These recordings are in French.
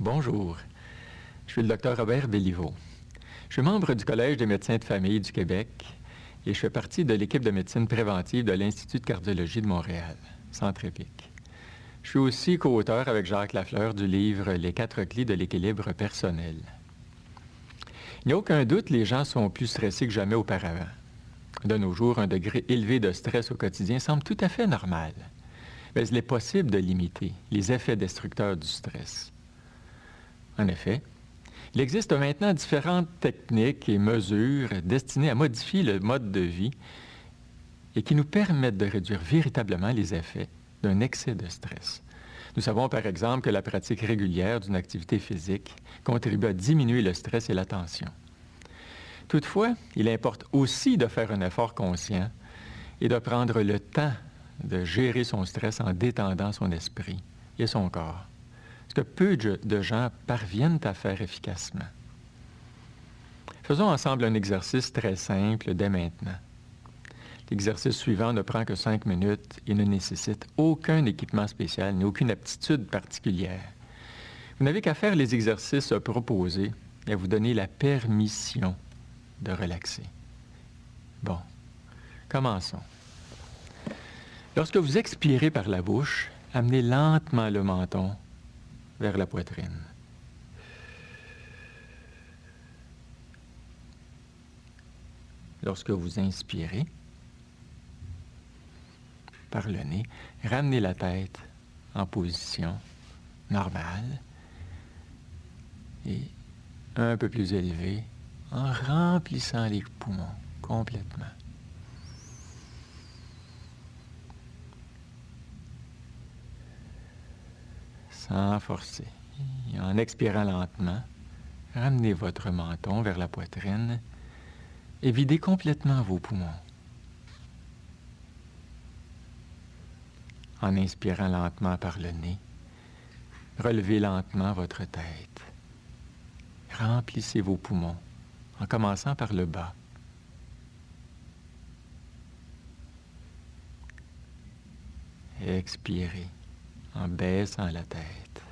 Bonjour, je suis le docteur Robert Béliveau. Je suis membre du Collège des médecins de famille du Québec et je fais partie de l'équipe de médecine préventive de l'Institut de cardiologie de Montréal, Centre EPIC. Je suis aussi co-auteur avec Jacques Lafleur du livre Les 4 clés de l'équilibre personnel. Il n'y a aucun doute, les gens sont plus stressés que jamais auparavant. De nos jours, un degré élevé de stress au quotidien semble tout à fait normal. Mais il est possible de limiter les effets destructeurs du stress. En effet, il existe maintenant différentes techniques et mesures destinées à modifier le mode de vie et qui nous permettent de réduire véritablement les effets d'un excès de stress. Nous savons par exemple que la pratique régulière d'une activité physique contribue à diminuer le stress et la tension. Toutefois, il importe aussi de faire un effort conscient et de prendre le temps de gérer son stress en détendant son esprit et son corps. Ce que peu de gens parviennent à faire efficacement. Faisons ensemble un exercice très simple dès maintenant. L'exercice suivant ne prend que 5 minutes et ne nécessite aucun équipement spécial ni aucune aptitude particulière. Vous n'avez qu'à faire les exercices proposés et à vous donner la permission de relaxer. Bon, commençons. Lorsque vous expirez par la bouche, amenez lentement le menton vers la poitrine. Lorsque vous inspirez par le nez, ramenez la tête en position normale et un peu plus élevée en remplissant les poumons complètement. Sans forcer. Et en expirant lentement, ramenez votre menton vers la poitrine et videz complètement vos poumons. En inspirant lentement par le nez, relevez lentement votre tête. Remplissez vos poumons en commençant par le bas. Expirez en baissant la tête.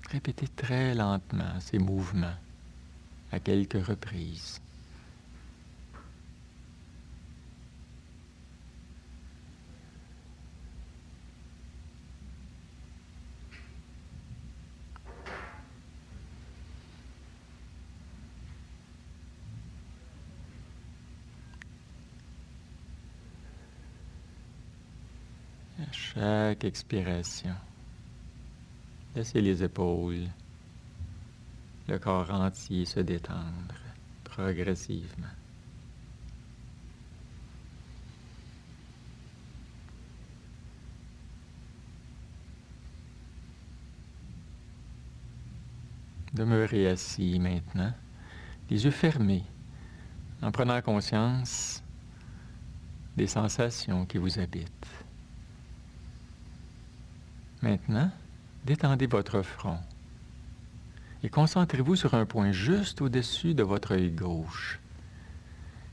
Répétez très lentement ces mouvements à quelques reprises. À chaque expiration, laissez les épaules, le corps entier se détendre progressivement. Demeurez assis maintenant, les yeux fermés, en prenant conscience des sensations qui vous habitent. Maintenant, détendez votre front et concentrez-vous sur un point juste au-dessus de votre œil gauche.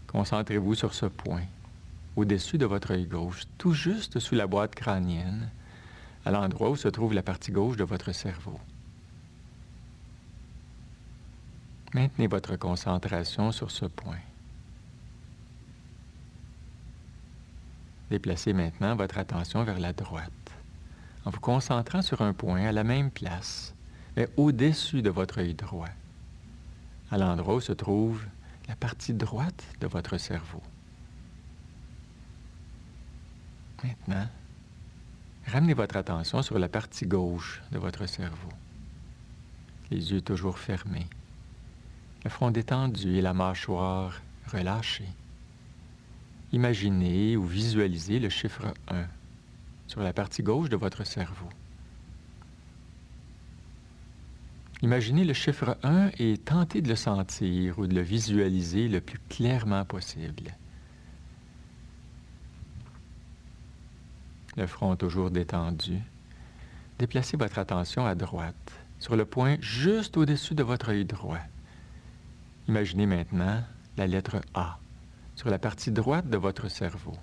Concentrez-vous sur ce point, au-dessus de votre œil gauche, tout juste sous la boîte crânienne, à l'endroit où se trouve la partie gauche de votre cerveau. Maintenez votre concentration sur ce point. Déplacez maintenant votre attention vers la droite, en vous concentrant sur un point à la même place, mais au-dessus de votre œil droit, à l'endroit où se trouve la partie droite de votre cerveau. Maintenant, ramenez votre attention sur la partie gauche de votre cerveau. Les yeux toujours fermés, le front détendu et la mâchoire relâchée. Imaginez ou visualisez le chiffre 1 sur la partie gauche de votre cerveau. Imaginez le chiffre 1 et tentez de le sentir ou de le visualiser le plus clairement possible. Le front toujours détendu. Déplacez votre attention à droite, sur le point juste au-dessus de votre œil droit. Imaginez maintenant la lettre A sur la partie droite de votre cerveau.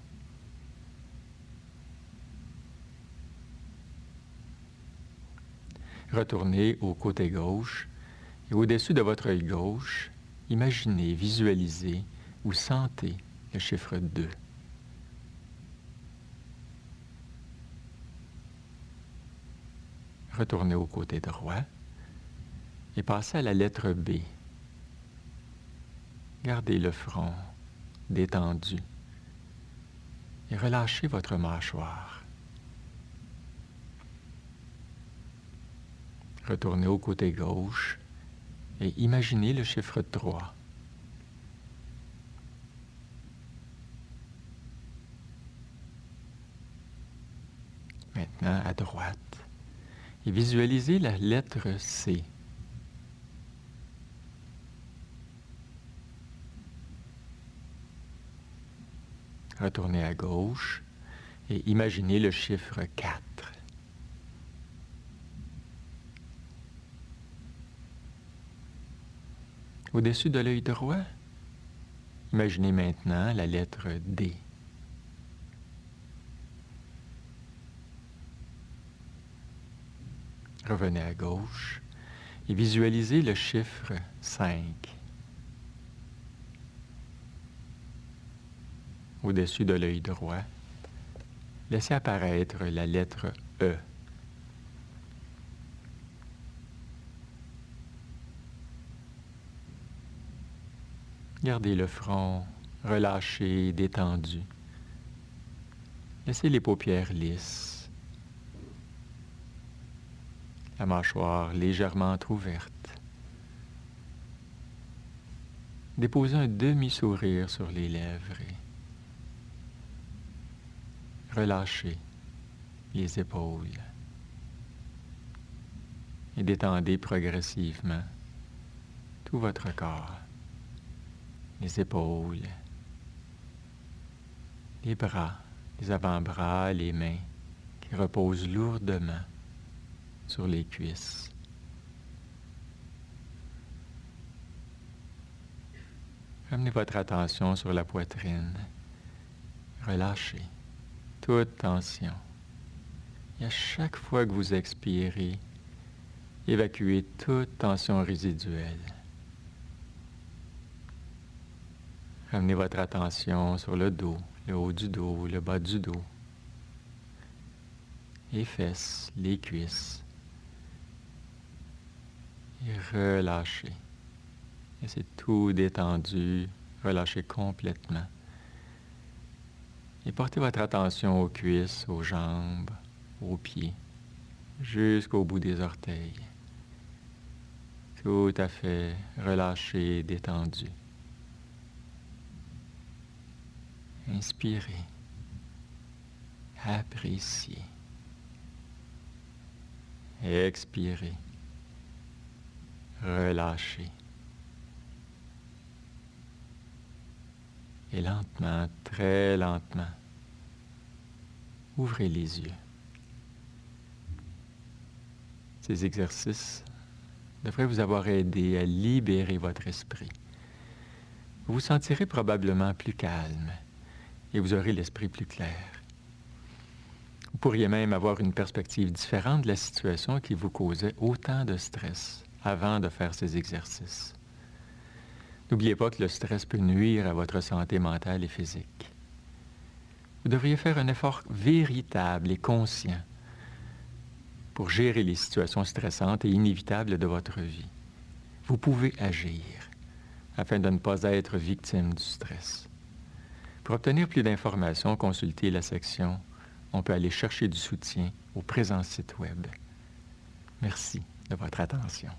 Retournez au côté gauche et au-dessus de votre œil gauche, imaginez, visualisez ou sentez le chiffre 2. Retournez au côté droit et passez à la lettre B. Gardez le front détendu et relâchez votre mâchoire. Retournez au côté gauche et imaginez le chiffre 3. Maintenant, à droite, et visualisez la lettre C. Retournez à gauche et imaginez le chiffre 4. Au-dessus de l'œil droit, imaginez maintenant la lettre D. Revenez à gauche et visualisez le chiffre 5. Au-dessus de l'œil droit, laissez apparaître la lettre E. Gardez le front relâché, détendu. Laissez les paupières lisses. La mâchoire légèrement entrouverte. Déposez un demi-sourire sur les lèvres et relâchez les épaules. Et détendez progressivement tout votre corps. Les épaules, les bras, les avant-bras, les mains qui reposent lourdement sur les cuisses. Ramenez votre attention sur la poitrine. Relâchez toute tension. Et à chaque fois que vous expirez, évacuez toute tension résiduelle. Ramenez votre attention sur le dos, le haut du dos, le bas du dos, les fesses, les cuisses. Et relâchez. Laissez tout détendu, relâchez complètement. Et portez votre attention aux cuisses, aux jambes, aux pieds, jusqu'au bout des orteils. Tout à fait relâché, détendu. Inspirez. Appréciez. Expirez. Relâchez. Et lentement, très lentement, ouvrez les yeux. Ces exercices devraient vous avoir aidé à libérer votre esprit. Vous vous sentirez probablement plus calme et vous aurez l'esprit plus clair. Vous pourriez même avoir une perspective différente de la situation qui vous causait autant de stress avant de faire ces exercices. N'oubliez pas que le stress peut nuire à votre santé mentale et physique. Vous devriez faire un effort véritable et conscient pour gérer les situations stressantes et inévitables de votre vie. Vous pouvez agir afin de ne pas être victime du stress. Pour obtenir plus d'informations, consultez la section « On peut aller chercher du soutien » au présent site Web. Merci de votre attention.